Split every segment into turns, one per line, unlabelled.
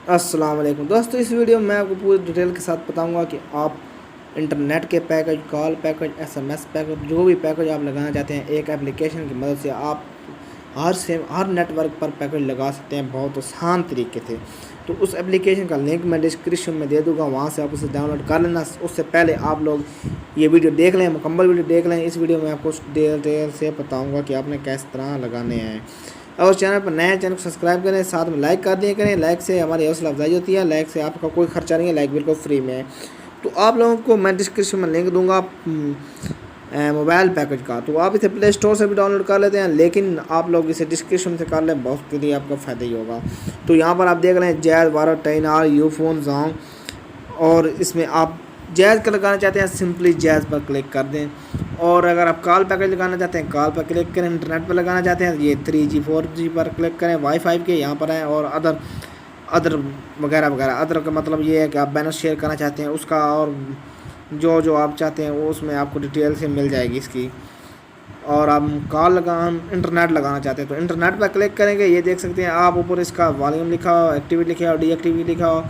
अस्सलाम वालेकुम दोस्तों, इस वीडियो में मैं आपको पूरी डिटेल के साथ बताऊंगा कि आप इंटरनेट के package, call package, SMS package, जो भी पैकेज आप लगाना चाहते हैं एक एप्लीकेशन की मदद से आप हर नेटवर्क पर पैकेज लगा सकते हैं बहुत आसान तरीके से। तो उस एप्लीकेशन का लिंक मैं डिस्क्रिप्शन में दे दूंगा, वहां से आप उसे डाउनलोड कर लेना। उससे पहले आप लोग ये वीडियो देख लें, मुकम्मल वीडियो देख लें। इस वीडियो में आपको डिटेल से बताऊँगा कि आपने किस तरह लगाने हैं। और चैनल पर नए चैनल को सब्सक्राइब करें, साथ में लाइक कर दिया करें। लाइक से हमारी हौसला अफजाई होती है, लाइक से आपका कोई खर्चा नहीं है, लाइक बिल्कुल फ्री में है। तो आप लोगों को मैं डिस्क्रिप्शन में लिंक दूंगा मोबाइल पैकेज का, तो आप इसे प्ले स्टोर से भी डाउनलोड कर लेते हैं, लेकिन आप लोग इसे डिस्क्रिप्शन से कर लें, बहुत के लिए आपका फ़ायदा ही होगा। तो यहाँ पर आप देख रहे हैं जैज़ 12 यूफोन सॉन्ग, और इसमें आप जैज़ का लगाना चाहते हैं सिंपली जैज़ पर क्लिक कर दें। और अगर आप कॉल पैकेज लगाना चाहते हैं कॉल पर क्लिक करें। इंटरनेट पर लगाना चाहते हैं ये 3G 4G पर क्लिक करें, वाईफाई के यहाँ पर है। और अदर वगैरह वगैरह। अदर का मतलब ये है कि आप बैलेंस शेयर करना चाहते हैं उसका, और जो आप चाहते हैं वो उसमें आपको डिटेल से मिल जाएगी इसकी। और आप इंटरनेट लगाना चाहते हैं तो इंटरनेट पर क्लिक करेंगे, ये देख सकते हैं आप ऊपर इसका वॉल्यूम लिखा हो, एक्टिविटी लिखा हो, डीएक्टिविटी लिखा हो,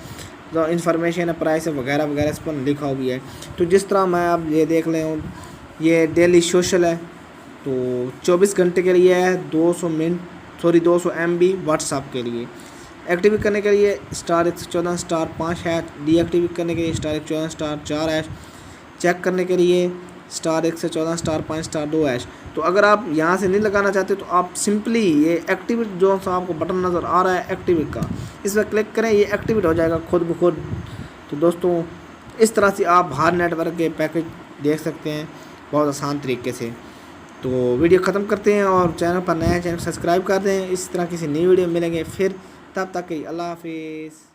जो इन्फॉर्मेशन है, प्राइस वगैरह वगैरह इस पर लिखा हुआ है। तो जिस तरह मैं आप ये देख लें, ये डेली सोशल है तो 24 घंटे के लिए है, 200 MB व्हाट्सएप के लिए। एक्टिवेट करने के लिए *114*5#, डीएक्टिवेट करने के लिए *114*4#, चेक करने के लिए *114*5*2#। तो अगर आप यहाँ से नहीं लगाना चाहते तो आप सिंपली ये एक्टिवेट जो सा आपको बटन नज़र आ रहा है एक्टिवेट का, इस पर क्लिक करें, ये एक्टिवेट हो जाएगा खुद ब खुद। तो दोस्तों इस तरह से आप हर नेटवर्क के पैकेज देख सकते हैं बहुत आसान तरीके से। तो वीडियो ख़त्म करते हैं, और चैनल पर नया चैनल सब्सक्राइब कर दें। इस तरह किसी नई वीडियो मिलेंगे फिर, तब तक के अल्लाह हाफिज़।